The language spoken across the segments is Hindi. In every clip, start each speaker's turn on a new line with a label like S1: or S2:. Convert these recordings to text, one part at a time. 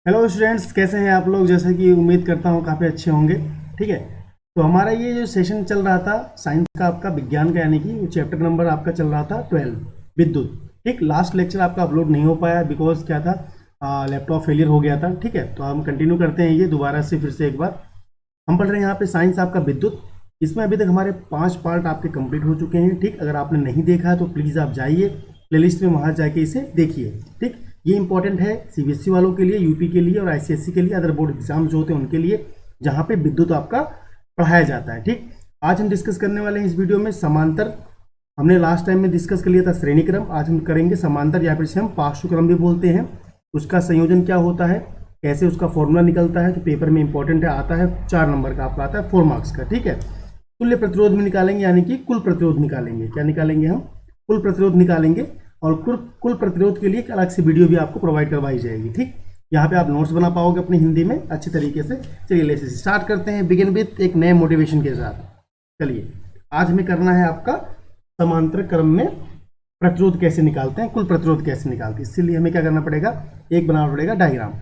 S1: हेलो स्टूडेंट्स, कैसे हैं आप लोग। जैसे कि उम्मीद करता हूँ काफ़ी अच्छे होंगे। ठीक है, तो हमारा ये जो सेशन चल रहा था साइंस का, आपका विज्ञान का, यानी कि चैप्टर नंबर आपका चल रहा था 12 विद्युत। ठीक, लास्ट लेक्चर आपका अपलोड नहीं हो पाया बिकॉज क्या था, लैपटॉप फेलियर हो गया था। ठीक है, तो हम कंटिन्यू करते हैं ये दोबारा से, फिर से एक बार। हम पढ़ रहे हैं यहाँ पे साइंस आपका विद्युत। इसमें अभी तक हमारे 5 पार्ट आपके कंप्लीट हो चुके हैं। ठीक, अगर आपने नहीं देखा है तो प्लीज़ आप जाइए प्लेलिस्ट में, वहाँ जाके इसे देखिए। ठीक, ये इंपॉर्टेंट है सीबीएसई वालों के लिए, यूपी के लिए और आईसीएसई के लिए, अदर बोर्ड एग्जाम जो होते हैं उनके लिए, जहाँ पे विद्युत आपका पढ़ाया जाता है। ठीक, आज हम डिस्कस करने वाले हैं इस वीडियो में समांतर। हमने लास्ट टाइम में डिस्कस कर लिया था श्रेणी क्रम, आज हम करेंगे समांतर, या फिर से हम पार्श्व भी बोलते हैं। उसका संयोजन क्या होता है, कैसे उसका फॉर्मूला निकलता है, जो पेपर में इंपॉर्टेंट है, आता है 4 नंबर का, आपका आता है 4 मार्क्स का। ठीक है, तुल्य प्रतिरोध में निकालेंगे, यानी कि कुल प्रतिरोध निकालेंगे। क्या निकालेंगे हम? कुल प्रतिरोध निकालेंगे। और कुल प्रतिरोध के लिए एक अलग से वीडियो भी आपको प्रोवाइड करवाई जाएगी। ठीक, यहाँ पे आप नोट्स बना पाओगे अपनी हिंदी में अच्छी तरीके से। चलिए लेसे स्टार्ट करते हैं, बिगिन विथ एक नए मोटिवेशन के साथ। चलिए, आज हमें करना है आपका समांतर क्रम में प्रतिरोध कैसे निकालते हैं, कुल प्रतिरोध कैसे निकालते हैं। इसीलिए हमें क्या करना पड़ेगा, एक बनाना पड़ेगा डायग्राम।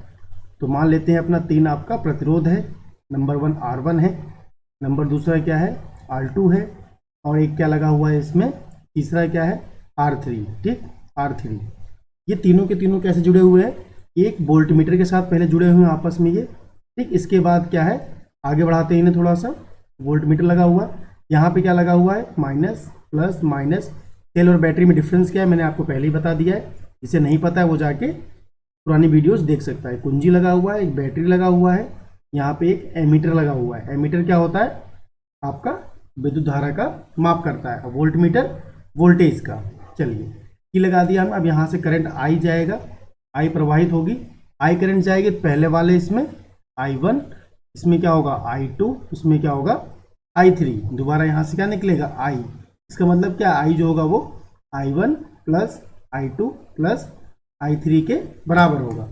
S1: तो मान लेते हैं अपना 3 आपका प्रतिरोध है। नंबर 1 R1 है, नंबर दूसरा क्या है R2 है, और एक क्या लगा हुआ है इसमें, तीसरा क्या है R3। ठीक, R3। ये तीनों के तीनों कैसे जुड़े हुए हैं, एक वोल्ट मीटर के साथ पहले जुड़े हुए हैं आपस में ये। ठीक, इसके बाद क्या है, आगे बढ़ाते हैं इन्हें थोड़ा सा। वोल्ट मीटर लगा हुआ, यहाँ पे क्या लगा हुआ है, माइनस प्लस माइनस। सेल और बैटरी में डिफरेंस क्या है मैंने आपको पहले ही बता दिया है, जिसे नहीं पता है वो जाके पुरानी वीडियोस देख सकता है। कुंजी लगा हुआ है, एक बैटरी लगा हुआ है, यहाँ पे एक एमीटर लगा हुआ है। एमीटर क्या होता है, आपका विद्युत धारा का माप करता है। वोल्ट मीटर वोल्टेज का। चलिए, की लगा दिया हम। अब यहाँ से करंट आई जाएगा, आई प्रवाहित होगी, आई करंट जाएगी पहले वाले इसमें I1, इसमें क्या होगा I2, इसमें क्या होगा I3। दोबारा यहाँ से क्या निकलेगा I। इसका मतलब क्या, I जो होगा वो I1 plus I2 plus I3 के बराबर होगा।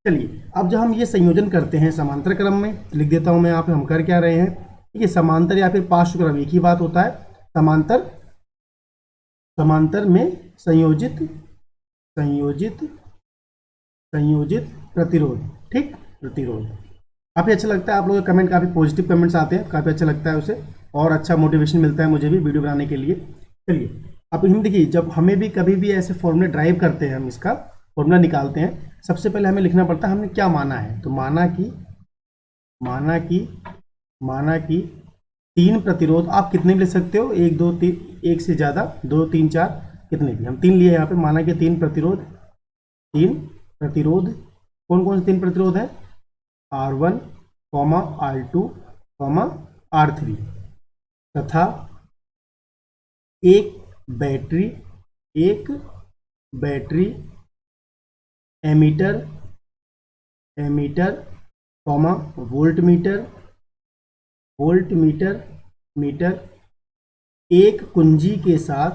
S1: चलिए, अब जब हम ये संयोजन करते हैं समांतर क्रम में, लिख देता हूं मैं यहाँ पे हम कर क्या रहे हैं। ठीक है, समांतर या फिर पार्श्व क्रम एक ही बात होता है। समांतर, समांतर में संयोजित संयोजित संयोजित प्रतिरोध। ठीक, प्रतिरोध काफ़ी अच्छा लगता है। आप लोगों के कमेंट काफ़ी पॉजिटिव कमेंट्स आते हैं, काफ़ी अच्छा लगता है उसे, और अच्छा मोटिवेशन मिलता है मुझे भी वीडियो बनाने के लिए। चलिए, अब हम देखिए, जब हमें भी कभी भी ऐसे फॉर्मूले ड्राइव करते हैं, हम इसका फॉर्मूला निकालते हैं, सबसे पहले हमें लिखना पड़ता है हमने क्या माना है। तो माना कि 3 प्रतिरोध, आप कितने भी ले सकते हो, 1 2 3, एक से ज़्यादा, 2 3 4, कितने भी, हम 3 लिए यहाँ पे। माना कि 3 प्रतिरोध, 3 प्रतिरोध, कौन कौन से 3 प्रतिरोध है, R1, R2, R3, तथा एक बैटरी, एक battery, ammeter, voltmeter, meter, एक कुंजी के साथ,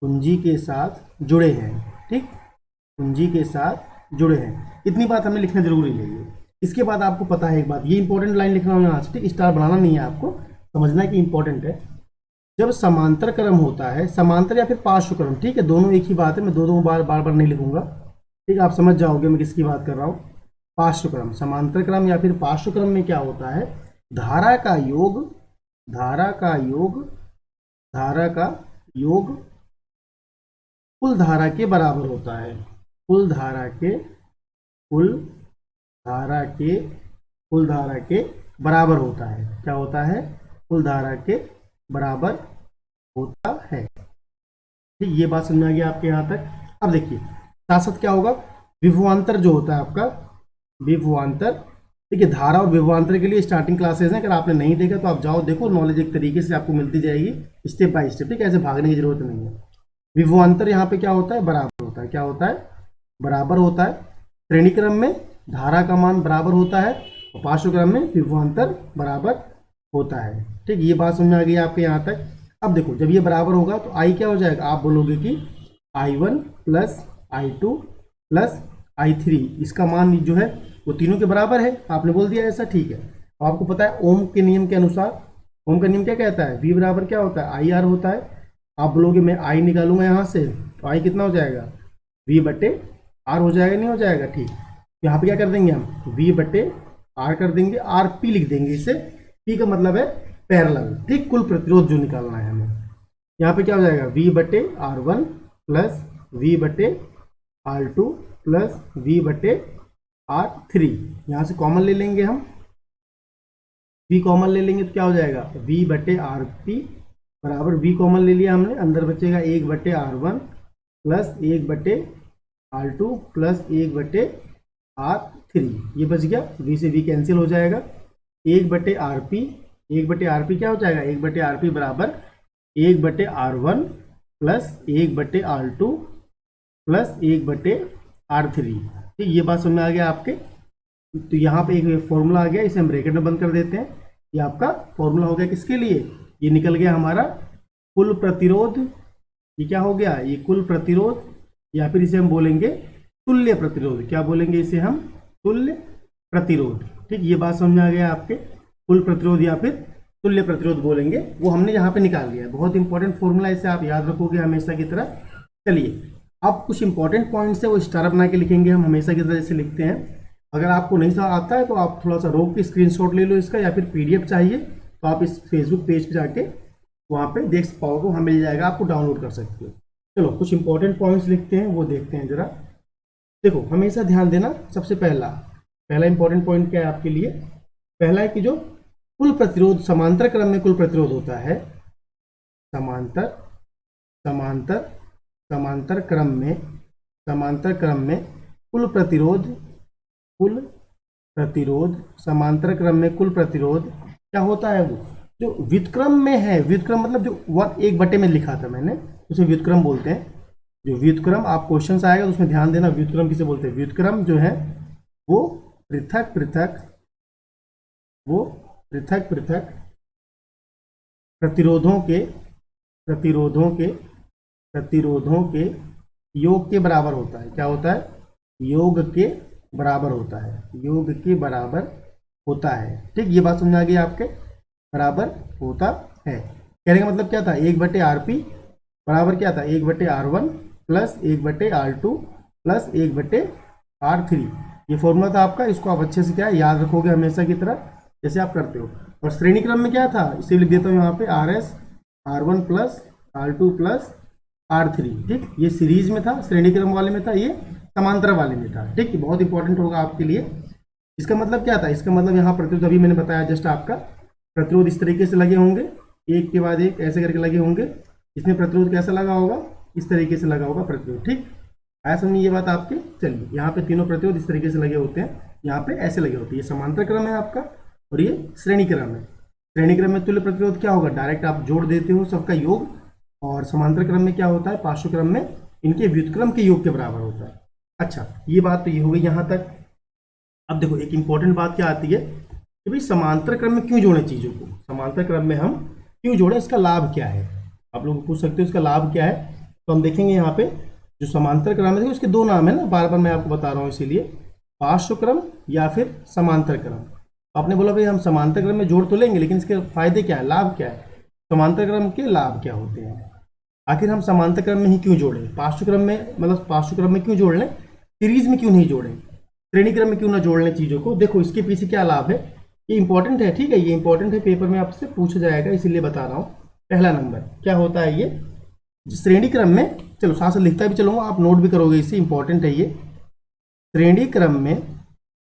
S1: कुंजी के साथ जुड़े हैं। ठीक, कुंजी के साथ जुड़े हैं। इतनी बात हमें लिखना जरूरी है ये। इसके बाद आपको पता है एक बात, ये इंपॉर्टेंट लाइन लिखना है यहाँ से। ठीक, स्टार बनाना नहीं है, आपको समझना है कि इंपॉर्टेंट है। जब समांतर क्रम होता है, समांतर या फिर पार्श्व क्रम, ठीक है, दोनों एक ही बात है, मैं दो बार नहीं लिखूंगा। ठीक, आप समझ जाओगे मैं किसकी बात कर रहा हूँ। पार्श्व क्रम, समांतर क्रम या फिर पार्श्व क्रम में क्या होता है, धारा का योग, धारा का योग, धारा का योग कुल धारा के बराबर होता है। कुल धारा के, कुल धारा के, कुल धारा के बराबर होता है। क्या होता है, कुल धारा के बराबर होता है। ठीक, ये बात समझ आ गई आपके यहाँ तक। अब देखिए साथ साथ क्या होगा, विभवांतर जो होता है आपका, विभवांतर। देखिए, धारा और विभवांतर के लिए स्टार्टिंग क्लासेस हैं, अगर आपने नहीं देखा तो आप जाओ देखो, नॉलेज एक तरीके से आपको मिलती जाएगी स्टेप बाय स्टेप। ठीक है, ऐसे भागने की जरूरत नहीं है। विभवांतर यहाँ पे क्या होता है, बराबर होता है। क्या होता है, बराबर होता है। श्रेणी क्रम में धारा का मान बराबर होता है, और पार्श्व क्रम में विभवांतर बराबर होता है। ठीक, ये बात समझ आ गई आपके यहाँ तक। अब देखो, जब ये बराबर होगा तो आई क्या हो जाएगा, आप बोलोगे कि I1 plus I2 plus I3, इसका मान जो है वो तीनों के बराबर है। आपने बोल दिया ऐसा, ठीक है। तो आपको पता है ओम के नियम के अनुसार, ओम का नियम क्या कहता है, V बराबर क्या होता है, IR होता है। आप बोलोगे मैं I निकालूंगा यहाँ से, तो I कितना हो जाएगा, V बटे आर हो जाएगा नहीं हो जाएगा, ठीक। यहाँ पे क्या कर देंगे हम, वी बटे आर कर देंगे, आर पी लिख देंगे इसे, पी का मतलब है पैरेलल, ठीक, कुल प्रतिरोध जो निकालना है हमें। यहाँ पे क्या हो जाएगा, वी बटे आर वन प्लस वी बटे आर टू प्लस वी बटे आर थ्री। यहाँ से कॉमन ले लेंगे हम, वी कॉमन ले लेंगे तो क्या हो जाएगा, वी बटे आर पी बराबर, वी कॉमन ले लिया हमने, अंदर बचेगा एक बटे आर वन प्लस एक बटे आर टू प्लस एक बटे आर थ्री, ये बच गया, वी से वी कैंसिल हो जाएगा, एक बटे आर पी, एक बटे आर पी क्या हो जाएगा, एक बटे आर पी बराबर एक बटे आर वन प्लस एक बटे आर टू प्लस एक बटे आर थ्री, ठीक, ये बात समझ में आ गया आपके। तो यहाँ पे एक फॉर्मूला आ गया, इसे हम ब्रैकेट में बंद कर देते हैं, ये आपका फॉर्मूला हो गया किसके लिए, ये निकल गया हमारा कुल प्रतिरोध, ये क्या हो गया, ये कुल प्रतिरोध, या फिर इसे हम बोलेंगे तुल्य प्रतिरोध, क्या बोलेंगे इसे हम, तुल्य प्रतिरोध, ठीक, ये बात समझ में आ गया आपके, कुल प्रतिरोध या फिर तुल्य प्रतिरोध बोलेंगे, वो हमने यहाँ पे निकाल लिया, बहुत इंपॉर्टेंट फॉर्मूला, इसे आप याद रखोगे हमेशा की तरह। चलिए अब कुछ इंपॉर्टेंट पॉइंट्स है वो स्टार बना के लिखेंगे हम हमेशा की तरह जैसे लिखते हैं। अगर आपको नहीं समझ आता है तो आप थोड़ा सा रोक के स्क्रीनशॉट ले लो इसका, या फिर पीडीएफ चाहिए तो आप इस फेसबुक पेज पे जाके वहाँ पे देख पाओगे, वहाँ मिल जाएगा, आपको डाउनलोड कर सकते हो। चलो कुछ इंपॉर्टेंट पॉइंट्स लिखते हैं, वो देखते हैं जरा। देखो हमेशा ध्यान देना, सबसे पहला इंपॉर्टेंट पॉइंट क्या है आपके लिए, पहला है कि जो कुल प्रतिरोध समांतर क्रम में कुल प्रतिरोध होता है, समांतर समांतर समांतर क्रम में कुल प्रतिरोध समांतर क्रम में कुल प्रतिरोध क्या होता है, वो जो व्युत्क्रम में है, व्युत्क्रम मतलब जो एक बटे में लिखा था मैंने, उसे व्युत्क्रम बोलते हैं। जो व्युत्क्रम आप क्वेश्चन आएगा तो उसमें ध्यान देना, व्युत्क्रम किसे बोलते हैं, व्युत्क्रम जो है वो पृथक पृथक प्रतिरोधों के योग के बराबर होता है, क्या होता है, योग के बराबर होता है, योग के बराबर होता है, ठीक, ये बात समझ आ गई आपके, बराबर होता है। कहने का मतलब क्या था, एक बटे आर पी बराबर क्या था, एक बटे आर वन प्लस एक बटे आर टू प्लस एक बटे आर थ्री, ये फॉर्मूला था आपका, इसको आप अच्छे से क्या याद रखोगे हमेशा की तरह जैसे आप करते हो। और श्रेणी क्रम में क्या था, इसे लिख देता हूँ यहाँ पे, R S R one plus R two plus R three, ठीक, ये सीरीज में था, श्रेणी क्रम वाले में था, ये समांतर वाले में था, ठीक, बहुत इंपॉर्टेंट होगा आपके लिए। इसका मतलब क्या था, इसका मतलब यहाँ प्रतिरोध अभी मैंने बताया जस्ट आपका, प्रतिरोध इस तरीके से लगे होंगे, एक के बाद एक ऐसे करके लगे होंगे, इसमें प्रतिरोध कैसा लगा होगा, इस तरीके से लगा होगा प्रतिरोध, ठीक, आया समझिए ये बात आपके। चलिए यहाँ पे तीनों प्रतिरोध इस तरीके से लगे होते हैं, यहाँ पे ऐसे लगे होते हैं, ये समांतर क्रम है आपका और ये श्रेणी क्रम है। श्रेणी क्रम में तुल्य प्रतिरोध क्या होगा, डायरेक्ट आप जोड़ देते हो सबका योग, और समांतर क्रम में क्या होता है, पार्श्व क्रम में इनके व्युत्क्रम के योग के बराबर होता है। अच्छा ये बात तो ये हो गई यहाँ तक। अब देखो एक इंपॉर्टेंट बात क्या आती है कि भाई समांतर क्रम में क्यों जोड़े चीजों को, समांतर क्रम में हम क्यों जोड़े, इसका लाभ क्या है, आप लोग पूछ सकते हो इसका लाभ क्या है। तो हम देखेंगे यहाँ पे जो समांतर क्रम है, उसके दो नाम है ना, बार बार मैं आपको बता रहा हूँ, इसीलिए पार्श्व क्रम या फिर समांतर क्रम। आपने बोला भाई हम समांतर क्रम में जोड़ तो लेंगे, लेकिन इसके फायदे क्या है, लाभ क्या है, समांतर क्रम के लाभ क्या होते हैं, आखिर हम समांतर क्रम में ही क्यों जोड़ें, पार्श्व क्रम में मतलब पार्श्व क्रम में क्यों जोड़ लें, सीरीज में क्यों नहीं जोड़ें, श्रेणी क्रम में क्यों ना जोड़ लें चीजों को। देखो इसके पीछे क्या लाभ है, ये इंपॉर्टेंट है, ठीक है, ये इंपॉर्टेंट है, पेपर में आपसे पूछा जाएगा, इसीलिए बता रहा हूँ। पहला नंबर क्या होता है, ये श्रेणी क्रम में, चलो साथ साथ लिखता भी चलूंगा, आप नोट भी करोगे, इससे इंपॉर्टेंट है ये, श्रेणी क्रम में,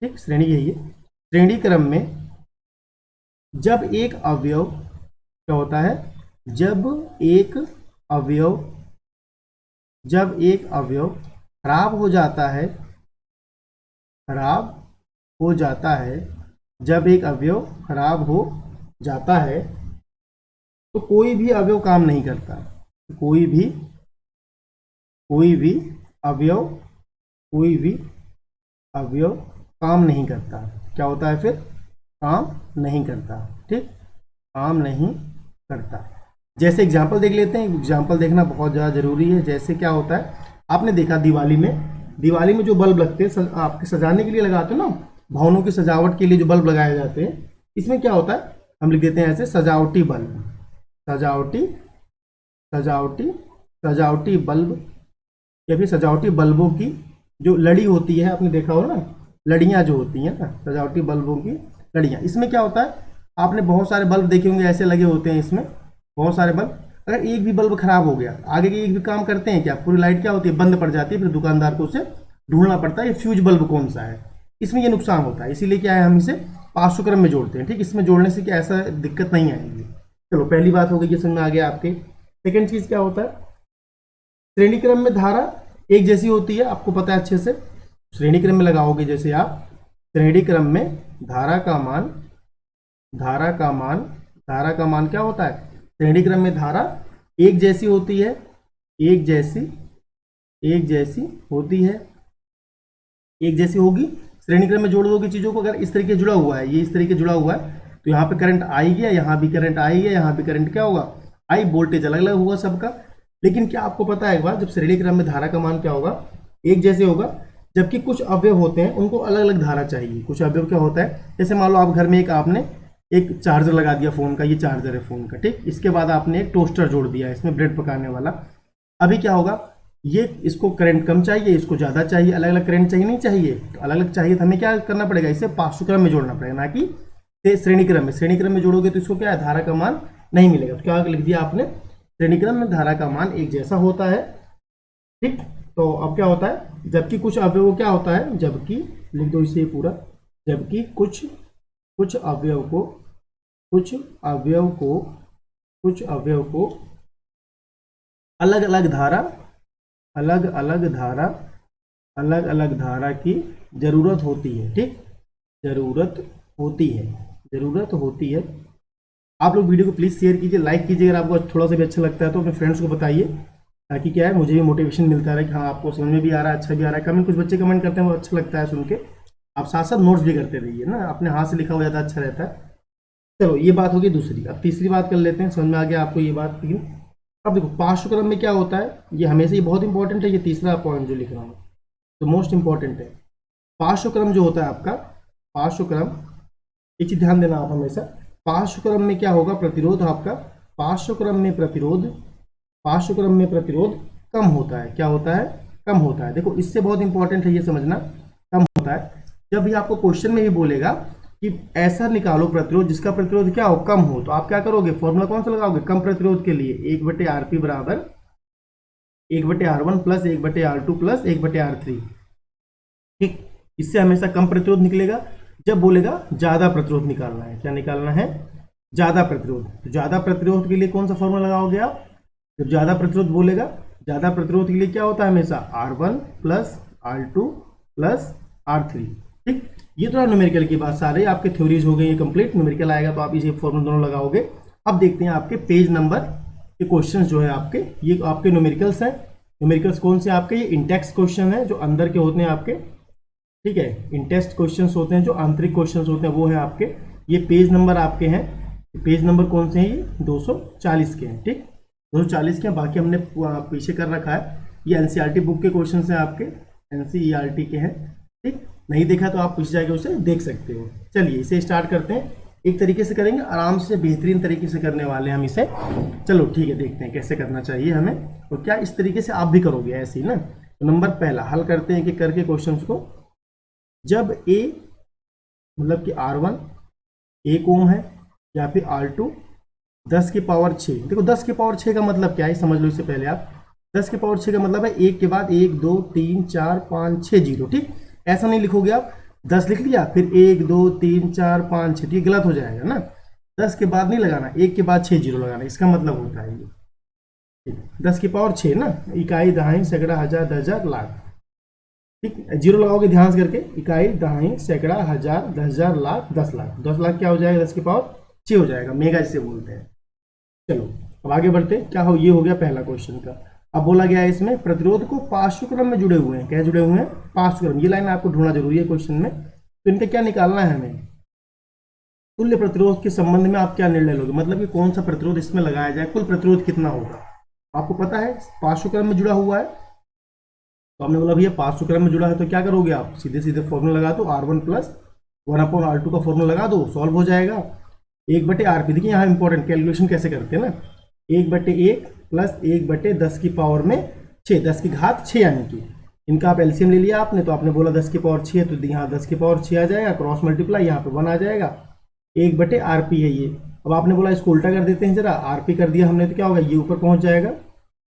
S1: ठीक, श्रेणी यही है, श्रेणी क्रम में जब एक अवयव क्या होता है, जब एक अवयव खराब हो जाता है, जब एक अवयव खराब हो जाता है तो कोई भी अवयव काम नहीं करता, कोई भी अवयव काम नहीं करता, क्या होता है फिर, काम नहीं करता, ठीक, काम नहीं करता। जैसे एग्जाम्पल देख लेते हैं, एग्जाम्पल देखना बहुत ज़्यादा जरूरी है। जैसे क्या होता है, आपने देखा दिवाली में जो बल्ब लगते हैं, आपके सजाने के लिए लगाते हो ना, भवनों की सजावट के लिए जो बल्ब लगाए जाते हैं, इसमें क्या होता है, हम लिख देते हैं ऐसे, सजावटी बल्ब, सजावटी बल्ब या फिर सजावटी बल्बों की जो लड़ी होती है, आपने देखा हो ना, लड़ियाँ जो होती हैं ना सजावटी बल्बों की लड़ियाँ, इसमें क्या होता है, आपने बहुत सारे बल्ब देखे होंगे ऐसे लगे होते हैं इसमें, बहुत सारे बल्ब। अगर एक भी बल्ब खराब हो गया, आगे के एक भी काम करते हैं क्या, पूरी लाइट क्या होती है, बंद पड़ जाती है, फिर दुकानदार को उसे ढूंढना पड़ता है ये फ्यूज बल्ब कौन सा है। इसमें ये नुकसान होता है, इसीलिए क्या है, हम इसे पार्श्वक्रम में जोड़ते हैं। ठीक, इसमें जोड़ने से क्या ऐसा दिक्कत नहीं आएगी। चलो पहली बात हो गई, ये समझ में आ गया आपके। सेकंड चीज क्या होता है, श्रेणी क्रम में धारा एक जैसी होती है, आपको पता है अच्छे से। श्रेणी क्रम में लगाओगे जैसे आप, श्रेणी क्रम में धारा का मान, धारा का मान, धारा का मान क्या होता है, श्रेणी क्रम में धारा एक जैसी होती है, एक जैसी, एक जैसी होती है, एक जैसी होगी। श्रेणी क्रम में जोड़ दोगे चीजों को, अगर इस तरीके जुड़ा हुआ है, ये इस तरीके जुड़ा हुआ है, तो यहाँ पे करंट आई गया, यहाँ भी करंट आई गया, यहाँ भी करंट क्या होगा, आई, वोल्टेज अलग अलग होगा सबका। लेकिन क्या आपको पता है एक बार, जब श्रेणी क्रम में धारा का मान क्या होगा, एक जैसे होगा, जबकि कुछ अवयव होते हैं उनको अलग अलग धारा चाहिए। कुछ अवयव क्या होता है, जैसे मान लो आप घर में एक आपने एक चार्जर लगा दिया फोन का, ये चार्जर है फोन का, ठीक। इसके बाद आपने एक टोस्टर जोड़ दिया इसमें, ब्रेड पकाने वाला। अभी क्या होगा, ये इसको करंट कम चाहिए, इसको ज़्यादा चाहिए, अलग अलग करंट चाहिए नहीं चाहिए, तो अलग अलग चाहिए तो हमें क्या करना पड़ेगा, इसे पार्श्वक्रम में जोड़ना पड़ेगा, ना कि श्रेणी क्रम में। श्रेणी क्रम में जोड़ोगे तो इसको क्या है, धारा का मान नहीं मिलेगा। तो क्या लिख दिया आपने, श्रेणी क्रम में धारा का मान एक जैसा होता है, ठीक। तो अब क्या होता है, जबकि कुछ अवयव क्या होता है, जबकि लिख दो इसे पूरा, जबकि कुछ कुछ अवयव को, कुछ अवयव को, कुछ अवयव को अलग अलग धारा, अलग अलग धारा, अलग अलग धारा की जरूरत होती है, ठीक, जरूरत होती है, जरूरत होती है। आप लोग वीडियो को प्लीज शेयर कीजिए, लाइक कीजिए, अगर आपको थोड़ा सा भी अच्छा लगता है तो अपने फ्रेंड्स को बताइए, ताकि क्या है, मुझे भी मोटिवेशन मिलता रहे कि हाँ आपको समझ में भी आ रहा है, अच्छा भी आ रहा है। कमेंट, कुछ बच्चे कमेंट करते हैं वो अच्छा लगता है सुन के, आप साथ साथ नोट्स भी करते रहिए ना, अपने हाथ से लिखा हो जाता है, अच्छा रहता है। चलो ये बात होगी दूसरी। अब तीसरी बात कर लेते हैं, समझ में आ गया आपको ये बात। लेकिन अब देखो पार्श्वक्रम में क्या होता है, ये हमेशा ये बहुत इंपॉर्टेंट है, ये तीसरा पॉइंट जो लिख रहा हूँ तो मोस्ट इंपॉर्टेंट है। पार्श्वक्रम जो होता है आपका, पार्श्वक्रम, एक चीज ध्यान देना आप हमेशा, पार्श्वक्रम में क्या होगा, प्रतिरोध आपका, पार्श्वक्रम में प्रतिरोध, पार्श्वक्रम में प्रतिरोध कम होता है। क्या होता है, कम होता है। देखो इससे बहुत इंपॉर्टेंट है ये समझना, कम होता है। जब भी आपको क्वेश्चन में भी बोलेगा कि ऐसा निकालो प्रतिरोध जिसका प्रतिरोध क्या हो, कम हो, तो आप क्या करोगे, फॉर्मूला कौन सा लगाओगे, कम प्रतिरोध के लिए 1/RP बराबर 1/R1 plus 1/R2 plus 1/R3, ठीक। इससे हमेशा कम प्रतिरोध निकलेगा। जब बोलेगा ज्यादा प्रतिरोध निकालना है, क्या निकालना है, ज्यादा प्रतिरोध, तो ज्यादा प्रतिरोध के लिए कौन सा फॉर्मूला लगाओगे आप, जब ज्यादा प्रतिरोध बोलेगा, ज्यादा प्रतिरोध के लिए क्या होता है हमेशा, R1 plus R2 plus R3, ठीक। ये तो न्यूमेरिकल की बात, सारे आपके थ्योरीज हो गई, ये कंप्लीट। न्यूमेरिकल आएगा तो आप इसे फॉर्मूला दोनों लगाओगे। अब देखते हैं आपके पेज नंबर के क्वेश्चंस जो है आपके, ये आपके न्यूमेरिकल्स हैं। न्यूमेरिकल्स कौन से आपके, ये इंटेक्स क्वेश्चन है जो अंदर के होते हैं आपके, ठीक है। इंटेक्स क्वेश्चंस होते हैं जो आंतरिक क्वेश्चंस होते हैं, वो है आपके। ये पेज नंबर आपके हैं, पेज नंबर कौन से हैं, ये 240 के हैं, ठीक, 240 के हैं। बाकी हमने पीछे कर रखा है, ये एनसीईआरटी बुक के क्वेश्चन हैं आपके, एनसीईआरटी के हैं, ठीक। नहीं देखा तो आप पीछे जाके उसे देख सकते हो। चलिए इसे स्टार्ट करते हैं, एक तरीके से करेंगे, आराम से बेहतरीन तरीके से करने वाले हैं हम इसे। चलो ठीक है, देखते हैं कैसे करना चाहिए हमें, और क्या इस तरीके से आप भी करोगे ऐसे ही ना। तो नंबर पहला हल करते हैं कि करके क्वेश्चंस को, जब ए मतलब कि R1 1 ओम है या फिर R2 10 की पावर 6, देखो 10 की पावर 6 का मतलब क्या है समझ लो। इससे पहले आप 10 की पावर 6 का मतलब है एक के बाद 1 2 3 4 5 6 जीरो, ठीक। ऐसा नहीं लिखोगे आप, 10 लिख लिया फिर 1 2 3 4 5 6, ये गलत हो जाएगा ना। 10 के बाद नहीं लगाना, 1 के बाद 6 जीरो लगाना, इसका मतलब होता है ये 10 की पावर 6 ना, इकाई दहाई सैकड़ा हजार दस हजार लाख, ठीक। जीरो लगाओगे ध्यान से करके, इकाई दहाई सैकड़ा हजार दस हजार लाख 10 लाख, 10 लाख क्या हो जाएगा, 10 की पावर 6 हो जाएगा, मेगा जिसे बोलते हैं। चलो अब आगे बढ़ते, क्या हो, ये हो गया पहला क्वेश्चन का। अब बोला गया है इसमें प्रतिरोध को पार्श्वक्रम में जुड़े हुए हैं, क्या जुड़े हुए हैं, पार्श्वक्रम। ये लाइन आपको ढूंढना जरूरी है क्वेश्चन में, तो इनका क्या निकालना है हमें, तुल्य प्रतिरोध के संबंध में आप क्या निर्णय लोगे, मतलब कि कौन सा प्रतिरोध इसमें लगाया जाए, कुल प्रतिरोध कितना होगा। आपको पता है पार्श्वक्रम में जुड़ा हुआ है, तो हमने बोला भैया पार्श्वक्रम में जुड़ा है, तो क्या करोगे आप, सीधे सीधे फॉर्मूला लगा दो, R1 प्लस 1/R2 का फॉर्मूला लगा दो, सॉल्व हो जाएगा। 1/RP, देखिए यहाँ इंपॉर्टेंट कैलकुलेशन कैसे करते हैं ना, 1/1 प्लस 1/10 की पावर में 6, 10 की घात 6 यानी कि इनका आप एलसीएम ले लिया आपने, तो आपने बोला 10 की पावर 6 है, तो यहाँ 10 की पावर 6 आ जाएगा, क्रॉस मल्टीप्लाई यहाँ पे 1 आ जाएगा, 1/RP है ये। अब आपने बोला इसको उल्टा कर देते हैं जरा, RP कर दिया हमने तो क्या होगा, ये ऊपर पहुंच जाएगा। तो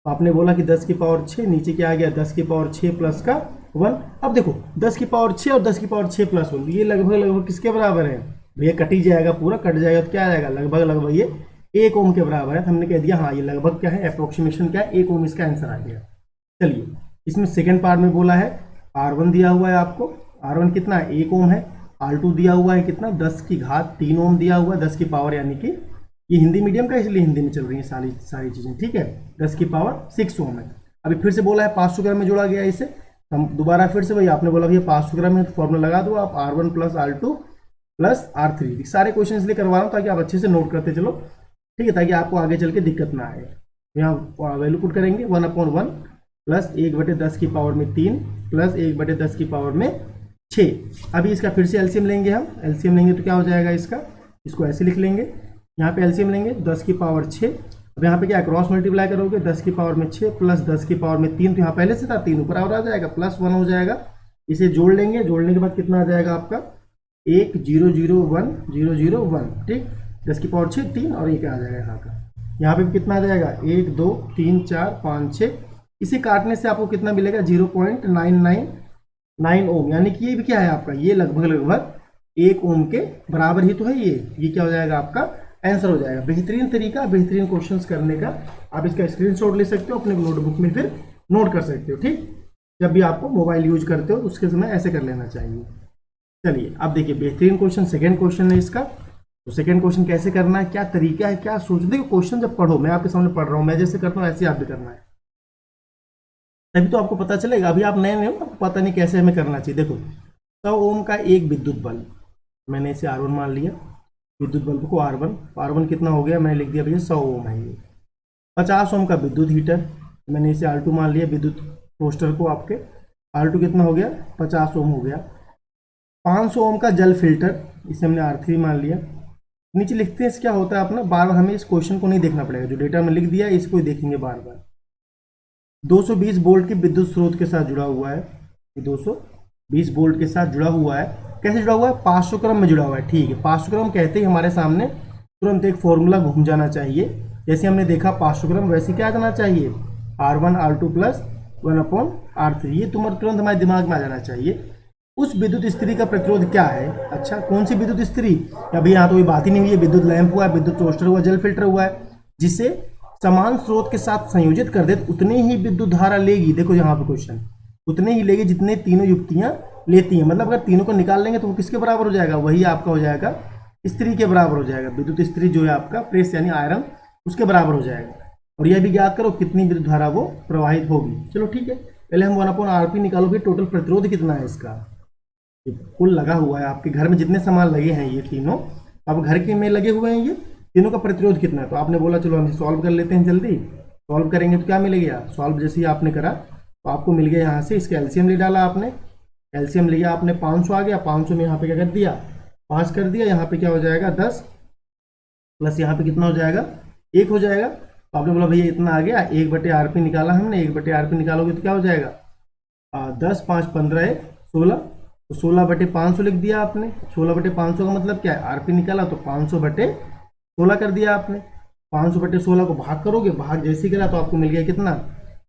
S1: आपने बोला कि 10 की पावर 6, नीचे क्या आ गया 10 की पावर 6 प्लस का 1। अब देखो 10 की पावर 6 और 10 की पावर 6 प्लस 1, ये लगभग लगभग किसके बराबर है भैया, कट ही जाएगा, पूरा कट जाएगा, तो क्या आ जाएगा लगभग लगभग ये 1 ओम के बराबर है। तो हमने कह दिया हाँ ये लगभग क्या है, अप्रोक्सीमेशन क्या है, 1 ओम इसका आंसर आ गया। चलिए इसमें सेकेंड पार्ट में बोला है R1 दिया हुआ है आपको, R1 कितना है 1 ओम है, R2 दिया हुआ है कितना 10 की घात 3 ओम दिया हुआ है, 10 की पावर, यानी कि ये हिंदी मीडियम का इसलिए हिंदी में चल रही है सारी चीजें, ठीक है। 10 की पावर 6 ओम है। अभी फिर से बोला है 500 ग्राम में जोड़ा गया है इसे, हम दोबारा फिर से वही, आपने बोला भैया 500 ग्राम में, तो फॉर्मूला लगा दो आप, R1 plus R2 plus R3। सारे क्वेश्चन इसलिए करवा रहा हूँ ताकि आप अच्छे से नोट करते चलो, ठीक है, ताकि आपको आगे चल के दिक्कत ना आए। यहाँ वैल्यू पुट करेंगे 1/1 प्लस 1/10 की पावर में 3 प्लस 1/10 की पावर में 6। अभी इसका फिर से एलसीएम लेंगे हम, एलसीएम लेंगे तो क्या हो जाएगा इसका, इसको ऐसे लिख लेंगे, यहाँ पे एलसीएम लेंगे 10 की पावर 6। अब यहाँ पे क्या क्रॉस मल्टीप्लाई करोगे, 10 की पावर में 6 प्लस 10 की पावर में 3, तो यहाँ पहले से था 3 ऊपर और आ जाएगा, प्लस 1 हो जाएगा। इसे जोड़ लेंगे, जोड़ने के बाद कितना आ जाएगा आपका 1,0,0,1,0,0,1, ठीक। 10 की पावर 6 3 और 1 आ जाएगा यहाँ का, यहाँ पे कितना आ जाएगा 1 2 3 4 5 6। इसे काटने से आपको कितना मिलेगा 0.999 ओम, यानी कि ये भी क्या है आपका, ये लगभग लगभग 1 ओम के बराबर ही तो है ये क्या हो जाएगा आपका आंसर हो जाएगा। बेहतरीन तरीका, बेहतरीन क्वेश्चंस करने का, आप इसका स्क्रीनशॉट ले सकते हो, अपने नोटबुक में फिर नोट कर सकते हो, ठीक। जब भी आपको मोबाइल यूज करते हो उसके समय ऐसे कर लेना चाहिए। चलिए अब देखिए बेहतरीन क्वेश्चन, सेकेंड क्वेश्चन है इसका। तो सेकेंड क्वेश्चन कैसे करना है, क्या तरीका है, क्या सोच, देखो क्वेश्चन जब पढ़ो, मैं आपके सामने पढ़ रहा हूँ, मैं जैसे करता हूँ ऐसे आप भी करना है, तभी तो आपको पता चलेगा। अभी आप नए नए हो, आपको पता नहीं कैसे हमें करना चाहिए। देखो 100 ओम का एक विद्युत बल्ब, मैंने इसे R1 मान लिया, विद्युत बल्ब को R1 कितना हो गया, मैंने लिख दिया भैया 100 ओम है ये। 50 ओम का विद्युत हीटर, मैंने इसे R2 मान लिया, विद्युत टोस्टर को आपके, R2 कितना हो गया 50 ओम हो गया। 500 ओम का जल फिल्टर, इसे हमने R3 मान लिया। नीचे लिखते हैं, क्या होता है अपना, बार बार हमें इस क्वेश्चन को नहीं देखना पड़ेगा, जो डेटा में लिख दिया है इसको ही देखेंगे बार बार। 220 वोल्ट के विद्युत स्रोत के साथ जुड़ा हुआ है, 220 वोल्ट के साथ जुड़ा हुआ है, कैसे जुड़ा हुआ है 500 क्रम में जुड़ा हुआ है, ठीक है। 500 क्रम कहते ही हमारे सामने तुरंत एक फॉर्मूला घूम जाना चाहिए, जैसे हमने देखा 500 क्रम, वैसे क्या जाना चाहिए R1 R2 प्लस 1/R3, ये तुरंत हमारे दिमाग में आ जाना चाहिए। उस विद्युत स्त्री का प्रतिरोध क्या है, अच्छा कौन सी विद्युत स्त्री, अभी यहाँ तो कोई बात ही नहीं हुई है, विद्युत लैंप हुआ है, विद्युत टोस्टर हुआ, जल फिल्टर हुआ है, जिसे समान स्रोत के साथ संयोजित कर दे तो उतने ही विद्युत धारा लेगी। देखो यहाँ पे क्वेश्चन, उतने ही लेगी जितने तीनों युक्तियां लेती हैं, मतलब अगर तीनों को निकाल लेंगे तो वो किसके बराबर हो जाएगा, वही आपका हो जाएगा स्त्री के बराबर हो जाएगा, विद्युत स्त्री जो है आपका प्रेस यानी आयरन, उसके बराबर हो जाएगा। और यह भी ज्ञात करो कितनी विद्युत धारा वो प्रवाहित होगी। चलो ठीक है, पहले हम 1/RP निकालोगे, टोटल प्रतिरोध कितना है इसका, कुल लगा हुआ है आपके घर में जितने सामान लगे हैं ये तीनों, अब घर के में लगे हुए हैं, ये तीनों का प्रतिरोध कितना है। तो आपने बोला चलो हम सॉल्व कर लेते हैं, जल्दी सॉल्व करेंगे तो क्या मिलेगा, सॉल्व जैसे ही आपने करा तो आपको मिल गया यहाँ से, इसका एलसीएम ले डाला आपने, एलसीएम लिया आपने 500 आ गया, 500 में यहाँ पे क्या कर दिया 5 कर दिया, यहाँ पे क्या हो जाएगा 10 प्लस यहाँ पे कितना हो जाएगा 1 हो जाएगा। तो आपने बोला भैया इतना आ गया, 1/RP निकाला हमने, 1/RP निकालोगे तो क्या हो जाएगा 10 5 15 16, तो 16/500 लिख दिया आपने। 16/500 का मतलब क्या है, आरपी निकाला तो 500/16 कर दिया आपने। 500/16 को भाग करोगे, भाग जैसे ही करा तो आपको मिल गया कितना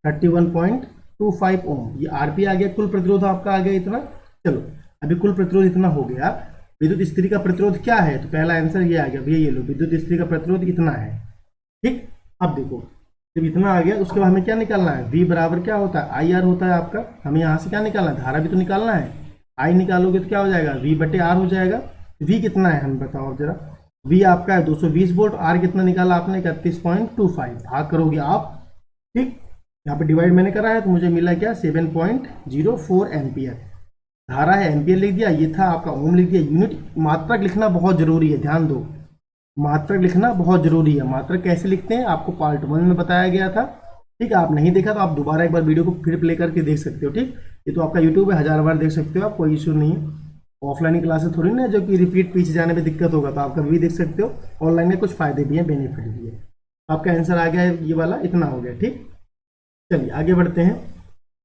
S1: 31.25 ओम, ये आरपी आ गया, कुल प्रतिरोध आपका आ गया इतना। चलो अभी कुल प्रतिरोध इतना हो गया, विद्युत स्त्री का प्रतिरोध क्या है, तो पहला आंसर ये आ गया भैया, ये लो विद्युत स्त्री का प्रतिरोध इतना है, ठीक। अब देखो जब इतना आ गया उसके बाद हमें क्या निकालना है, V बराबर क्या होता है IR होता है आपका, हमें यहाँ से क्या निकालना है, धारा भी तो निकालना है, I निकालोगे तो क्या हो जाएगा V/R हो जाएगा। V कितना है हमें बताओ जरा, V आपका है 220 वोल्ट, R कितना निकाला आपने 31.25, भाग करोगे आप, ठीक। यहाँ पे डिवाइड मैंने करा है तो मुझे मिला क्या 7.04 एम्पियर, धारा है एम्पियर लिख दिया, ये था आपका ओम लिख दिया। यूनिट मात्रक लिखना बहुत जरूरी है, ध्यान दो, मात्रक लिखना बहुत जरूरी है। मात्रक कैसे लिखते हैं आपको पार्ट 1 में बताया गया था, ठीक है। आप नहीं देखा तो आप दोबारा एक बार वीडियो को फिर प्ले करके देख सकते हो, ठीक। ये तो आपका यूट्यूब है, 1000 बार देख सकते हो आप, कोई इशू नहीं है। ऑफलाइन क्लासेस थोड़ी ना जो कि रिपीट पीछे जाने में दिक्कत होगा, तो आप कभी भी देख सकते हो। ऑनलाइन में कुछ फायदे भी हैं, बेनिफिट भी है। आपका आंसर आ गया है ये वाला, इतना हो गया, ठीक। चलिए आगे बढ़ते हैं।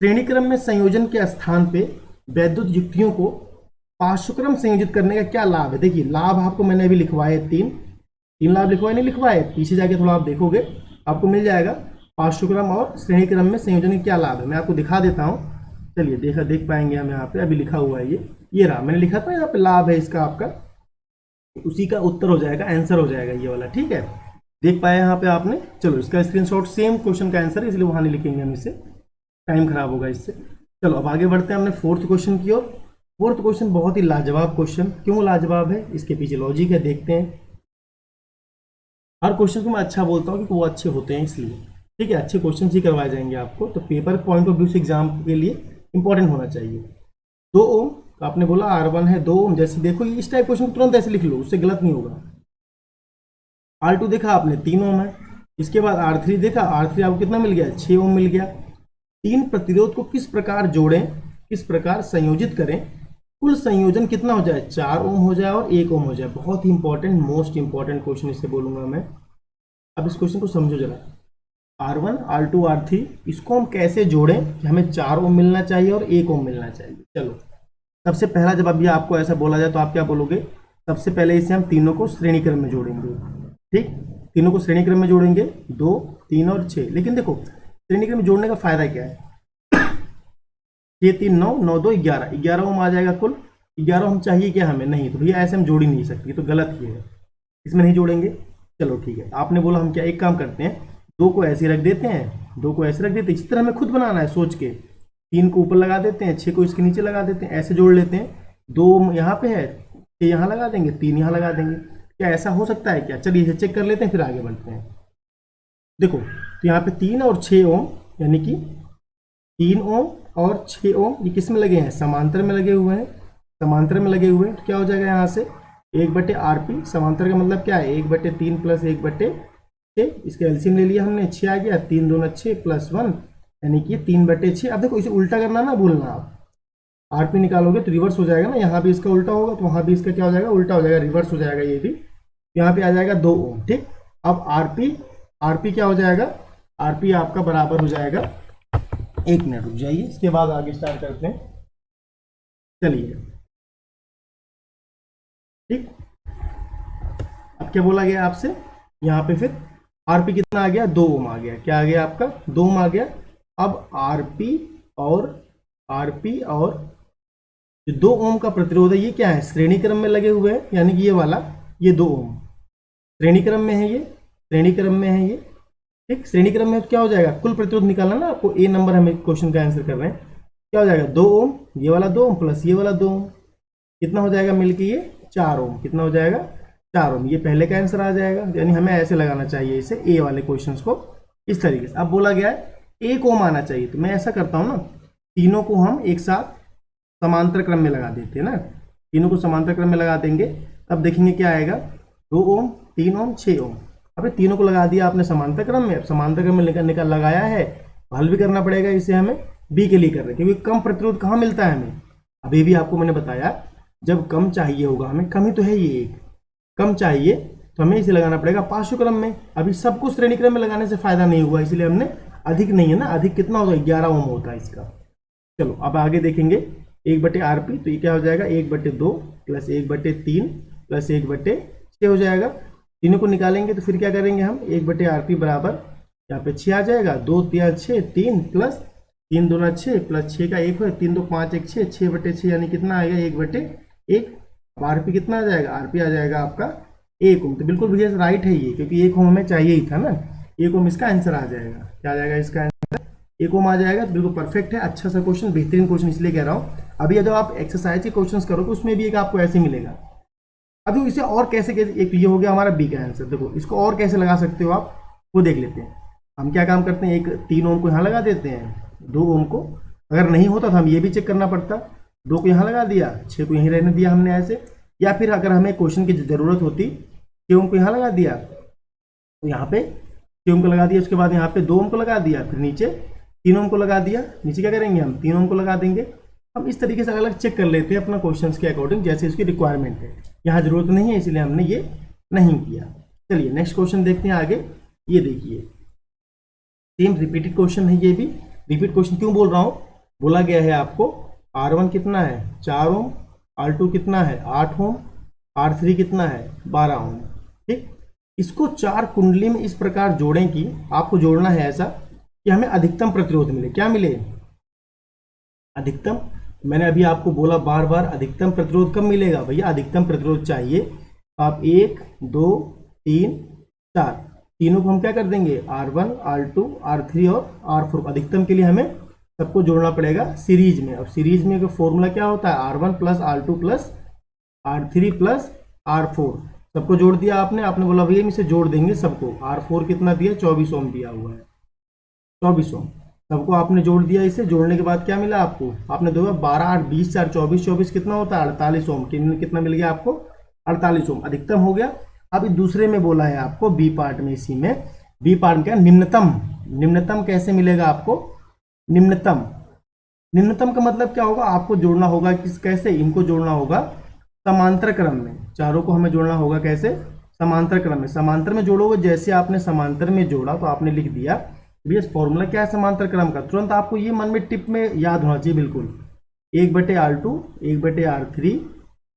S1: श्रेणी क्रम में संयोजन के स्थान पे वैद्युत युक्तियों को पार्श्वक्रम संयोजित करने का क्या लाभ है? देखिए लाभ आपको मैंने अभी लिखवाए तीन लाभ लिखवाए, नहीं लिखवाए, पीछे जाके थोड़ा आप देखोगे आपको मिल जाएगा पार्श्वक्रम और श्रेणी क्रम में संयोजन के क्या लाभ है। मैं आपको दिखा देता हूँ, चलिए देख पाएंगे हम यहाँ पे, अभी लिखा हुआ है ये रहा, मैंने लिखा था यहाँ पे लाभ है इसका आपका, उसी का उत्तर हो जाएगा, आंसर हो जाएगा ये वाला, ठीक है। देख पाए यहाँ पे आपने, चलो इसका स्क्रीनशॉट, सेम क्वेश्चन का आंसर है इसलिए वहां नहीं लिखेंगे हम, इससे टाइम खराब होगा इससे। चलो अब आगे बढ़ते हैं हमने फोर्थ क्वेश्चन की ओर। फोर्थ क्वेश्चन बहुत ही लाजवाब क्वेश्चन, क्यों लाजवाब है इसके पीछे लॉजिक है, देखते हैं। हर क्वेश्चन को मैं अच्छा बोलता हूँ क्योंकि वो अच्छे होते हैं इसलिए, ठीक है, अच्छे क्वेश्चन ही करवाए जाएंगे आपको, तो पेपर पॉइंट ऑफ व्यू से एग्जाम के लिए इंपॉर्टेंट होना चाहिए। 2 ओम, तो आपने बोला R1 है 2 ओम, जैसे देखो इस टाइप क्वेश्चन तुरंत ऐसे लिख लो, उससे गलत नहीं होगा। R2 देखा आपने 3 ओम है, इसके बाद R3 देखा, R3 आपको कितना मिल गया, 6 ओम मिल गया। तीन प्रतिरोध को किस प्रकार जोड़ें, किस प्रकार संयोजित करें, कुल संयोजन कितना हो जाए, 4 ओम हो जाए और 1 ओम हो जाए। बहुत ही इंपॉर्टेंट, मोस्ट इंपॉर्टेंट क्वेश्चन इसे बोलूंगा मैं। अब इस क्वेश्चन को समझो जरा, R1 R2 R3 इसको हम कैसे जोड़ें कि हमें 4 ओम मिलना चाहिए और 1 ओम मिलना चाहिए। चलो सबसे पहला, जब अभी आपको ऐसा बोला जाए तो आप क्या बोलोगे, सबसे पहले इसे हम तीनों को श्रेणी क्रम में जोड़ेंगे, ठीक, तीनों को श्रेणी क्रम में जोड़ेंगे, 2 3 और 6। लेकिन देखो श्रेणी क्रम में जोड़ने का फायदा क्या है, 6 3 9 9 2 11, 11 ओम आ जाएगा कुल। 11 ओम चाहिए क्या हमें, नहीं, तो भैया ऐसे हम जोड़ ही नहीं सकते, तो गलत ही है, इसमें नहीं जोड़ेंगे। चलो ठीक है, आपने बोला हम क्या, एक काम करते हैं, 2 को ऐसे रख देते हैं, 2 को ऐसे रख देते हैं, इसी तरह हमें खुद बनाना है सोच के, 3 को ऊपर लगा देते हैं, 6 को इसके नीचे लगा देते हैं, ऐसे जोड़ लेते हैं। 2 यहाँ पे है, 6 यहाँ लगा देंगे, 3 यहाँ लगा देंगे। क्या ऐसा हो सकता है क्या? चलिए इसे चेक कर लेते हैं फिर आगे बढ़ते हैं। देखो तो यहाँ पे 3 और 6 ओम, यानी कि 3 ओम और 6 ओम ये किस में लगे हैं, समांतर में लगे हुए हैं, समांतर में लगे हुए हैं। तो क्या हो जाएगा यहाँ से 1/RP, समांतर का मतलब क्या है, 1/3 प्लस 1/6, इसका एलसीएम ले लिया हमने, 6 आ गया, 3 दूना 6 प्लस 1 यानी कि 3/6। अब देखो इसे उल्टा करना ना भूलना, आप आरपी निकालोगे तो रिवर्स हो जाएगा ना, यहाँ भी इसका उल्टा होगा तो वहाँ भी इसका क्या हो जाएगा, उल्टा हो जाएगा, रिवर्स हो जाएगा ये भी। यहाँ पे आ जाएगा 2 ओम, ठीक। अब आरपी क्या हो जाएगा, आरपी आपका बराबर हो जाएगा, 1 मिनट रुक जाइए, इसके बाद आगे स्टार्ट करते हैं। चलिए ठीक, अब क्या बोला गया आपसे, यहाँ पे फिर आरपी कितना आ गया, 2 ओम आ गया, क्या आ गया आपका, 2 ओम आ गया। अब आरपी और जो 2 ओम का प्रतिरोध है ये क्या है, श्रेणी क्रम में लगे हुए हैं, यानी कि ये वाला, ये 2 ओम श्रेणी क्रम में है, ये श्रेणी क्रम में है ये, ठीक। श्रेणी क्रम में तो क्या हो जाएगा, कुल प्रतिरोध निकालना ना आपको, ए नंबर हमें क्वेश्चन का आंसर कर रहे हैं, क्या हो जाएगा 2 ओम, ये वाला 2 ओम प्लस ये वाला 2 ओम, कितना हो जाएगा मिलके ये 4 ओम, कितना हो जाएगा 4 ओम, ये पहले का आंसर आ जाएगा। यानी हमें ऐसे लगाना चाहिए इसे, ए वाले क्वेश्चन को इस तरीके से। अब बोला गया है 1 ओम आना चाहिए, तो मैं ऐसा करता हूँ ना, तीनों को हम एक साथ समांतर क्रम में लगा देते हैं ना, तीनों को समांतर क्रम में लगा देंगे, तब देखेंगे क्या आएगा, 2 ओम 3 ओम 6 ओम। अब तीनों को लगा दिया आपने समांतर क्रम में, समांतर क्रम में निकल लगाया है, हल भी करना पड़ेगा इसे हमें, बी के लिए कर रहे हैं क्योंकि कम प्रतिरोध कहाँ मिलता है हमें, अभी भी आपको मैंने बताया, जब कम चाहिए होगा हमें, कम ही तो है ये, एक कम चाहिए तो हमें इसे लगाना पड़ेगा पार्श्व क्रम में। अभी सबको श्रेणी क्रम में लगाने से फायदा नहीं हुआ, इसलिए हमने, अधिक नहीं है ना, अधिक कितना होगा 11 ओम होता है इसका। चलो अब आगे देखेंगे, 1/RP, तो ये क्या हो जाएगा 1/2 प्लस 1/3 प्लस 1/6 हो जाएगा। तीनों को निकालेंगे तो फिर क्या करेंगे हम, 1/RP बराबर यहाँ पे 6 आ जाएगा, 2 3 6 3 प्लस 3 दूना 6 प्लस 6 का 1 हो, 3 2 5 1 6, 6/6 यानी कितना आएगा 1/1। अब आरपी कितना आ जाएगा, आरपी आ जाएगा आपका 1 ओम। तो बिल्कुल भैया राइट है ये, क्योंकि 1 ओम हमें चाहिए ही था ना, 1 ओम इसका आंसर आ जाएगा। क्या आ जाएगा इसका आंसर, 1 ओम आ जाएगा, तो बिल्कुल परफेक्ट है, अच्छा सा क्वेश्चन, बेहतरीन क्वेश्चन इसलिए कह रहा हूँ। अभी जब आप एक्सरसाइज के क्वेश्चन करोगे उसमें भी एक आपको ऐसे मिलेगा। अभी इसे और कैसे कैसे, एक ये हो गया हमारा बी का आंसर, देखो इसको और कैसे लगा सकते हो आप, वो देख लेते हैं। हम क्या काम करते हैं, एक 3 ओम को यहाँ लगा देते हैं, 2 ओम को, अगर नहीं होता तो हम ये भी चेक करना पड़ता, 2 को यहाँ लगा दिया, 6 को यहीं रहने दिया हमने ऐसे, या फिर अगर हमें क्वेश्चन की जरूरत होती 6 ओम को यहाँ लगा दिया, तो यहाँ पे 6 ओम को लगा दिया, उसके बाद यहाँ पे 2 ओम को लगा दिया, फिर नीचे 3 ओम को लगा दिया, नीचे क्या करेंगे हम 3 ओम को लगा देंगे। हम इस तरीके से अलग अलग चेक कर लेते हैं अपना क्वेश्चंस के अकॉर्डिंग, जैसे इसकी रिक्वायरमेंट है। यहाँ जरूरत नहीं है इसलिए हमने ये नहीं किया। चलिए नेक्स्ट क्वेश्चन देखते हैं आगे। ये देखिए सेम रिपीटेड क्वेश्चन है, ये भी रिपीट क्वेश्चन क्यों बोल रहा हूँ, बोला गया है आपको R1 कितना है 4 ओम, R2 कितना है 8 ओम, R3 कितना है 12 ओम। ठीक, इसको 4 कुंडली में इस प्रकार जोड़ें कि आपको जोड़ना है ऐसा कि हमें अधिकतम प्रतिरोध मिले। क्या मिले? अधिकतम। मैंने अभी आपको बोला बार बार, अधिकतम प्रतिरोध कब मिलेगा भैया? अधिकतम प्रतिरोध चाहिए तो आप 1 2 3 4 तीनों को हम क्या कर देंगे R1 R2 R3 और R4। अधिकतम के लिए हमें सबको जोड़ना पड़ेगा सीरीज में। अब सीरीज में का फॉर्मूला क्या होता है? R1 plus R2 plus R3 plus R4। सबको जोड़ दिया आपने बोला भैया इसे जोड़ देंगे सबको। R4 कितना दिया? 24 ओम दिया हुआ है, 24 ओम। सबको आपने जोड़ दिया। इसे जोड़ने के बाद क्या मिला आपको? आपने दो 12 8 20 4 24 24 कितना होता है? 48 ओम। कितना मिल गया आपको? 48 ओम अधिकतम हो गया। अब दूसरे में बोला है आपको बी पार्ट में, इसी में बी पार्ट में क्या निम्नतम। निम्नतम कैसे मिलेगा आपको? निम्नतम, निम्नतम का मतलब क्या होगा? आपको जोड़ना होगा किस कैसे? इनको जोड़ना होगा समांतर क्रम में। चारों को हमें जोड़ना होगा कैसे? समांतर क्रम में। समांतर में जोड़ोगे, जैसे आपने समांतर में जोड़ा तो आपने लिख दिया भैया फॉर्मूला क्या है समांतर क्रम का। तुरंत आपको ये मन में टिप में याद होना चाहिए बिल्कुल। 1/R2 1/R3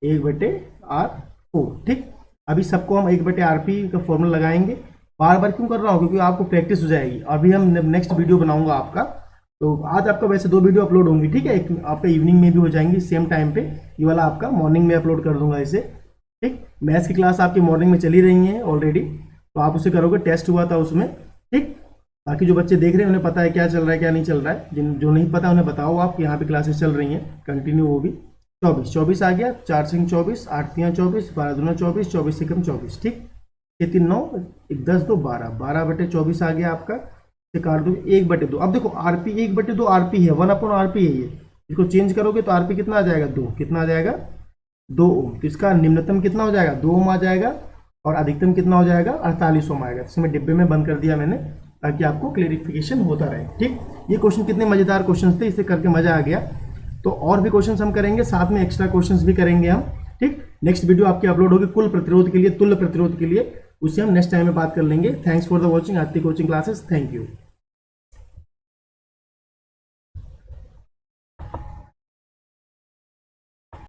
S1: 1/R4। ठीक, अभी सबको हम 1/RP का फॉर्मूला लगाएंगे। बार बार क्यों कर रहा हूँ? क्योंकि आपको प्रैक्टिस हो जाएगी। अभी हम नेक्स्ट वीडियो बनाऊंगा आपका, तो आज आपका वैसे 2 वीडियो अपलोड होंगी। ठीक है, एक आपका इवनिंग में भी हो जाएंगी सेम टाइम पे, ये वाला आपका मॉर्निंग में अपलोड कर दूंगा इसे। ठीक, मैथ्स की क्लास आपकी मॉर्निंग में चली रही है ऑलरेडी, तो आप उसे करोगे। टेस्ट हुआ था उसमें। ठीक, बाकी जो बच्चे देख रहे हैं उन्हें पता है क्या चल रहा है क्या नहीं चल रहा है। जिन जो नहीं पता उन्हें बताओ आप, यहाँ पे क्लासेस चल रही हैं, कंटिन्यू होगी। 24 आ गया, 4 सिंह 24 8 3 24 12 दूना 24 24 सिकम 24। ठीक, 6 3 9 1 10 2 12 12/24 आ गया आपका। काट दो 1/2। अब देखो आरपी 1/2 आरपी है, 1/RP है ये। इसको चेंज करोगे तो आरपी कितना आ जाएगा? 2। कितना आ जाएगा? 2 ओम। तो इसका निम्नतम कितना हो जाएगा? 2 ओम आ जाएगा। और अधिकतम कितना हो जाएगा? 48 ओम आएगा। इसमें डिब्बे में बंद कर दिया मैंने ताकि आपको क्लेरिफिकेशन होता रहे। ठीक, ये क्वेश्चन कितने मजेदार क्वेश्चन थे, इसे करके मजा आ गया। तो और भी क्वेश्चन हम करेंगे, साथ में एक्स्ट्रा क्वेश्चन भी करेंगे हम। ठीक, नेक्स्ट वीडियो आपकी अपलोड होगी कुल प्रतिरोध के लिए, तुल्य प्रतिरोध के लिए, उसे हम नेक्स्ट टाइम में बात कर लेंगे। Thanks for the watching Aarti coaching classes. Thank you.